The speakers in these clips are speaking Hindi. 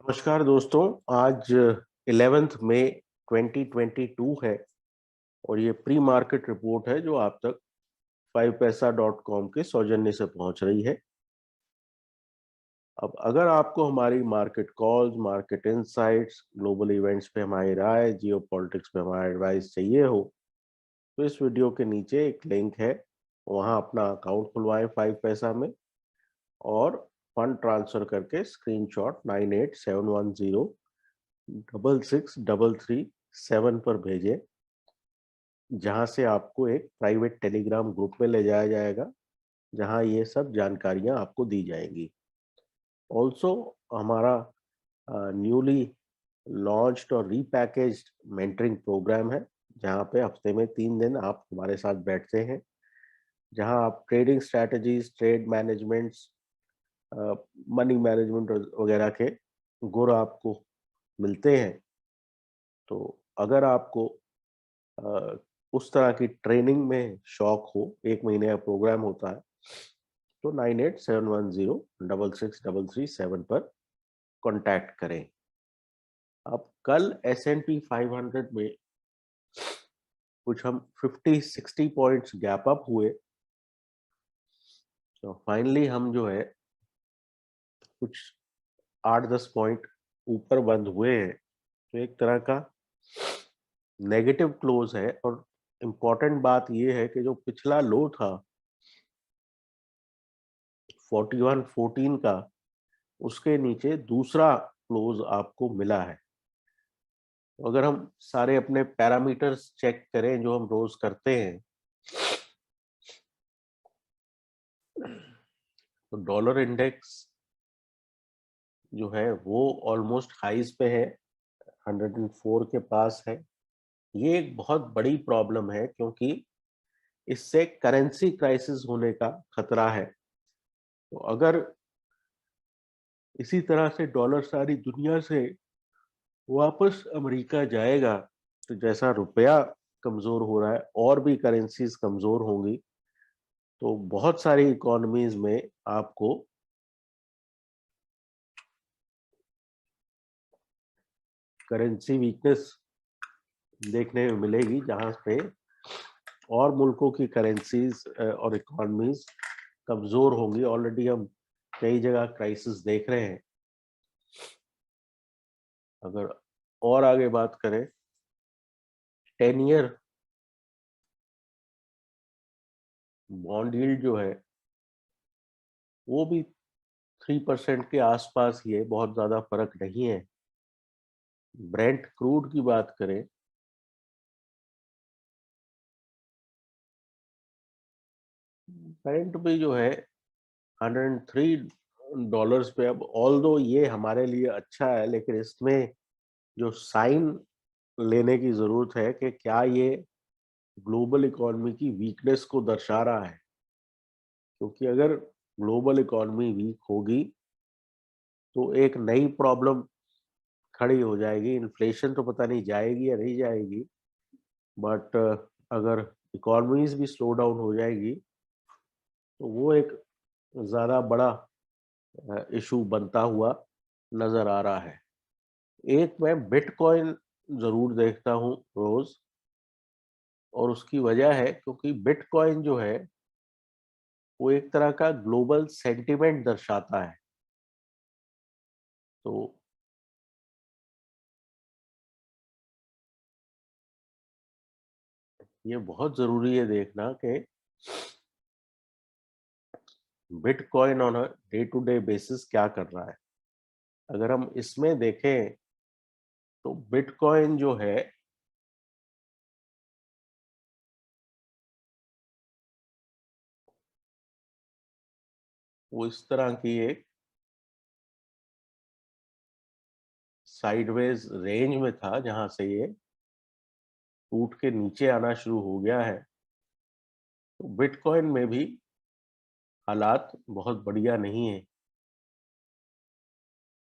नमस्कार दोस्तों। आज 11 मई 2022 है और ये प्री मार्केट रिपोर्ट है जो आप तक 5paisa.com के सौजन्य से पहुंच रही है। अब अगर आपको हमारी market calls, market insights, global events पे हमारी राय, जियो पॉलिटिक्स पे हमारा एडवाइस चाहिए हो तो इस वीडियो के नीचे एक लिंक है, वहां अपना अकाउंट खुलवाएं 5paisa में और फंड ट्रांसफर करके स्क्रीनशॉट 9871066337 पर भेजें, जहां से आपको एक प्राइवेट टेलीग्राम ग्रुप में ले जाया जाएगा जहां ये सब जानकारियां आपको दी जाएंगी। ऑल्सो हमारा न्यूली लॉन्च्ड और रीपैकेज्ड मेंटरिंग प्रोग्राम है, जहां पे हफ्ते में 3 दिन आप हमारे साथ बैठते हैं, जहां आप trading strategies, trade managements, money management वगैरह के गुर आपको मिलते हैं। तो अगर आपको अ, उस तरह की ट्रेनिंग में शौक हो, 1 महीने का प्रोग्राम होता है, तो 9871066337 पर कांटेक्ट करें। अब कल S&P 500 में कुछ हम 50-60 पॉइंट्स गैप अप हुए, तो फाइनली हम जो है कुछ 8-10 पॉइंट ऊपर बंद हुए हैं। तो एक तरह का नेगेटिव क्लोज है और इम्पोर्टेंट बात यह है कि जो पिछला लो था 4114 का, उसके नीचे दूसरा क्लोज आपको मिला है। तो अगर हम सारे अपने पैरामीटर्स चेक करें जो हम रोज करते हैं, तो डॉलर इंडेक्स जो है वो ऑलमोस्ट हाईज पे है, 104 के पास है। ये एक बहुत बड़ी प्रॉब्लम है क्योंकि इससे करेंसी क्राइसिस होने का खतरा है। तो अगर इसी तरह से डॉलर सारी दुनिया से वापस अमेरिका जाएगा, तो जैसा रुपया कमजोर हो रहा है और भी करेंसीज कमजोर होंगी, तो बहुत सारी इकोनॉमीज में आपको करेंसी वीकनेस देखने में मिलेगी, जहां पे और मुल्कों की करेंसीज और इकोनॉमीज कमजोर होंगी। ऑलरेडी हम कई जगह क्राइसिस देख रहे हैं। अगर और आगे बात करें, 10 ईयर बॉन्ड यील्ड जो है वो भी 3% के आसपास ही है, बहुत ज्यादा फर्क नहीं है। ब्रेंट क्रूड की बात करें, ब्रेंट भी जो है $103 पे। अब ऑल दो ये हमारे लिए अच्छा है, लेकिन इसमें जो साइन लेने की जरूरत है कि क्या ये ग्लोबल इकोनॉमी की वीकनेस को दर्शा रहा है, क्योंकि अगर ग्लोबल इकोनॉमी वीक होगी तो एक नई प्रॉब्लम खड़ी हो जाएगी। इन्फ्लेशन तो पता नहीं जाएगी या नहीं जाएगी, बट अगर इकोनॉमीज भी स्लो डाउन हो जाएगी तो वो एक ज्यादा बड़ा इशू बनता हुआ नजर आ रहा है। एक मैं बिटकॉइन जरूर देखता हूँ रोज, और उसकी वजह है क्योंकि बिटकॉइन जो है वो एक तरह का ग्लोबल सेंटिमेंट दर्शाता है। तो ये बहुत जरूरी है देखना कि bitcoin on a day to day basis क्या कर रहा है। अगर हम इसमें देखें तो बिटकॉइन जो है वो इस तरह की एक साइडवेज रेंज में था, जहां से ये टूट के नीचे आना शुरू हो गया है। तो बिटकॉइन में भी हालात बहुत बढ़िया नहीं है,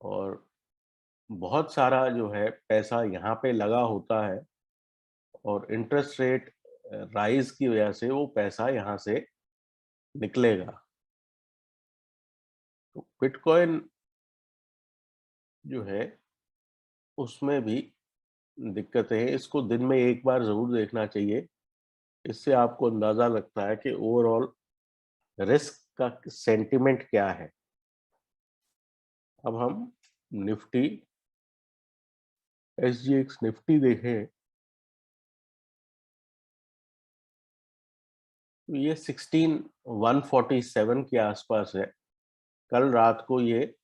और बहुत सारा जो है पैसा यहाँ पे लगा होता है, और इंटरेस्ट रेट राइज की वजह से वो पैसा यहाँ से निकलेगा। तो बिटकॉइन जो है उसमें भी दिक्कतें हैं। इसको दिन में एक बार जरूर देखना चाहिए। इससे आपको अंदाजा लगता है कि ओवरऑल रिस्क का सेंटिमेंट क्या है। अब हम निफ्टी, एसजीएक्स निफ्टी देखें तो ये 16,147 के आसपास है। कल रात को ये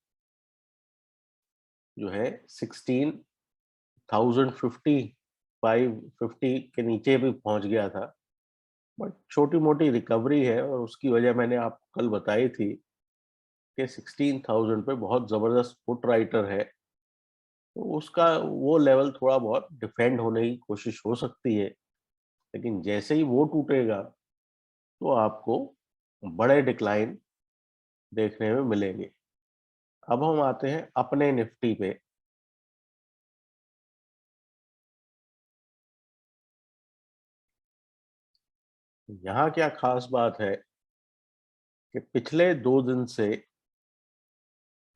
जो है 16,050 के नीचे भी पहुंच गया था। बट छोटी मोटी रिकवरी है और उसकी वजह मैंने आपको कल बताई थी कि 16,000 पे बहुत जबरदस्त फुट राइटर है। तो उसका वो लेवल थोड़ा बहुत डिफेंड होने की कोशिश हो सकती है, लेकिन जैसे ही वो टूटेगा तो आपको बड़े डिक्लाइन देखने में मिलेंगे। अब हम आते हैं अपने निफ्टी पे। यहाँ क्या खास बात है कि पिछले 2 दिन से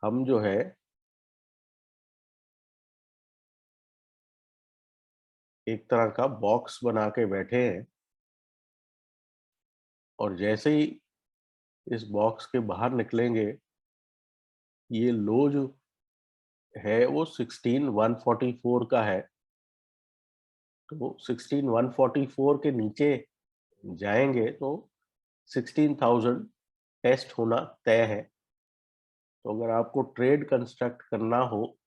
हम जो है एक तरह का बॉक्स बना के बैठे हैं, और जैसे ही इस बॉक्स के बाहर निकलेंगे, ये लो जो है वो 16,144 का है। तो 16,144 के नीचे जाएंगे तो 16,000 टेस्ट होना तय है। तो अगर आपको ट्रेड कंस्ट्रक्ट करना हो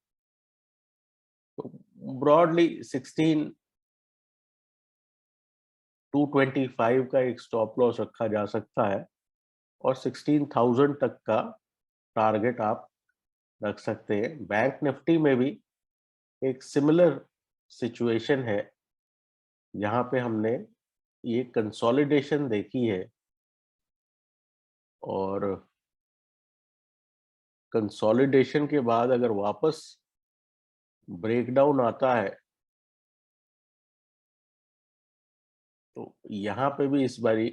तो ब्रॉडली 16,225 का एक स्टॉप लॉस रखा जा सकता है, और 16,000 तक का टारगेट आप रख सकते हैं। बैंक निफ्टी में भी एक सिमिलर सिचुएशन है, जहां पे हमने ये कंसोलिडेशन देखी है, और कंसोलिडेशन के बाद अगर वापस ब्रेकडाउन आता है तो यहाँ पे भी इस बारी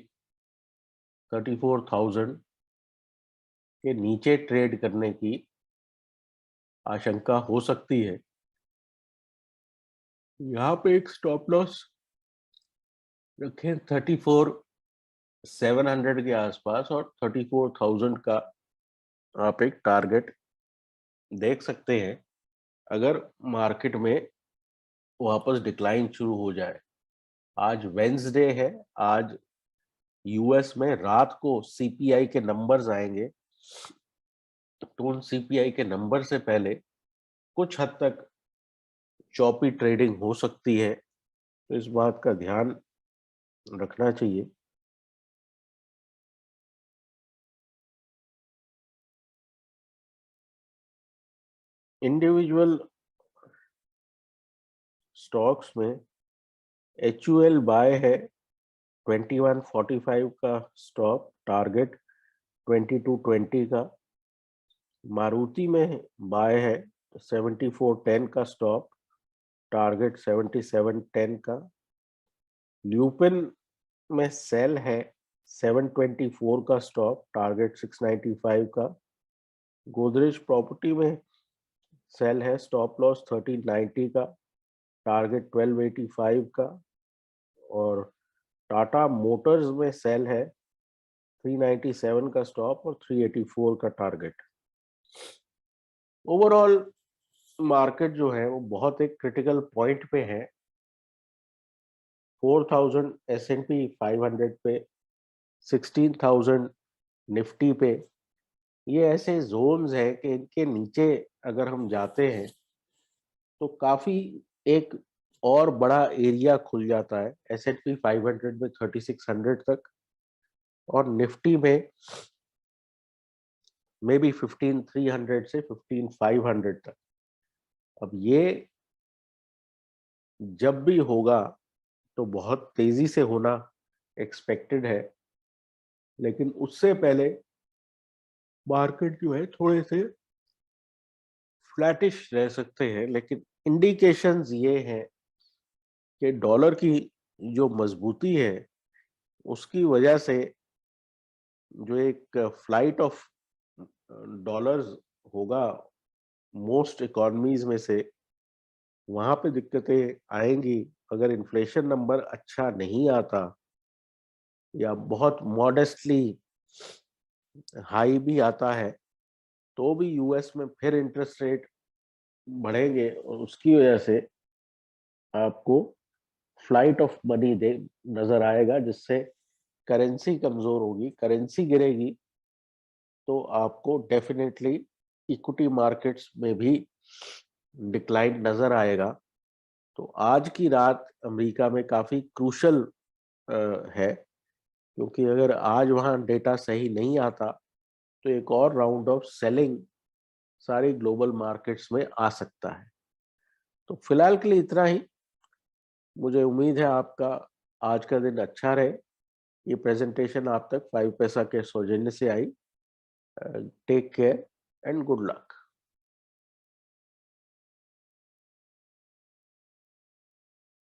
34,000 के नीचे ट्रेड करने की आशंका हो सकती है। यहाँ पे एक स्टॉप लॉस रखें 34,700 के आसपास, और 34,000 का आप एक टारगेट देख सकते हैं अगर मार्केट में वापस डिक्लाइन शुरू हो जाए। आज वेंसडे है, आज यूएस में रात को सीपीआई के नंबर्स आएंगे, तो उन सीपीआई के नंबर से पहले कुछ हद तक चॉपी ट्रेडिंग हो सकती है। तो इस बात का ध्यान रखना चाहिए। इंडिविजुअल स्टॉक्स में एचयूएल बाय है 2145 का स्टॉप, टारगेट 2220 का। मारुति में बाय है 7410 का स्टॉप, टारगेट 7710 का। ल्यूपिन में सेल है 724 का स्टॉप, टारगेट 695 का। गोदरेज प्रॉपर्टी में सेल है, स्टॉप लॉस 1390 का, टारगेट 1285 का। और टाटा मोटर्स में सेल है 397 का स्टॉप और 384 का टारगेट। ओवरऑल मार्केट जो है वो बहुत एक क्रिटिकल पॉइंट पे है। 4,000 S&P 500 पे, 16,000 निफ्टी पे, ये ऐसे जोन्स हैं कि इनके नीचे अगर हम जाते हैं तो काफी एक और बड़ा एरिया खुल जाता है। S&P 500 में 3600 तक, और निफ्टी में मे बी 15,300 से 15,500 तक। अब ये जब भी होगा तो बहुत तेजी से होना एक्सपेक्टेड है, लेकिन उससे पहले मार्केट जो है थोड़े से फ्लैटिश रह सकते हैं। लेकिन इंडिकेशंस ये हैं कि डॉलर की जो मजबूती है उसकी वजह से जो एक फ्लाइट ऑफ डॉलर्स होगा मोस्ट इकोनॉमीज में से, वहां पे दिक्कतें आएंगी अगर इन्फ्लेशन नंबर अच्छा नहीं आता या बहुत मॉडेस्टली हाई भी आता है, तो भी यूएस में फिर इंटरेस्ट रेट बढ़ेंगे और उसकी वजह से आपको फ्लाइट ऑफ मनी दे नजर आएगा, जिससे करेंसी कमजोर होगी, करेंसी गिरेगी, तो आपको डेफिनेटली इक्विटी मार्केट्स में भी डिक्लाइन नजर आएगा। तो आज की रात अमेरिका में काफी क्रूशल है, क्योंकि अगर आज वहां डेटा सही नहीं आता तो एक और राउंड ऑफ सेलिंग सारी ग्लोबल मार्केट्स में आ सकता है। तो फिलहाल के लिए इतना ही। मुझे उम्मीद है आपका आज का दिन अच्छा रहे। ये प्रेजेंटेशन आप तक 5 पैसा के सौजन्य से आई। Take care and good luck.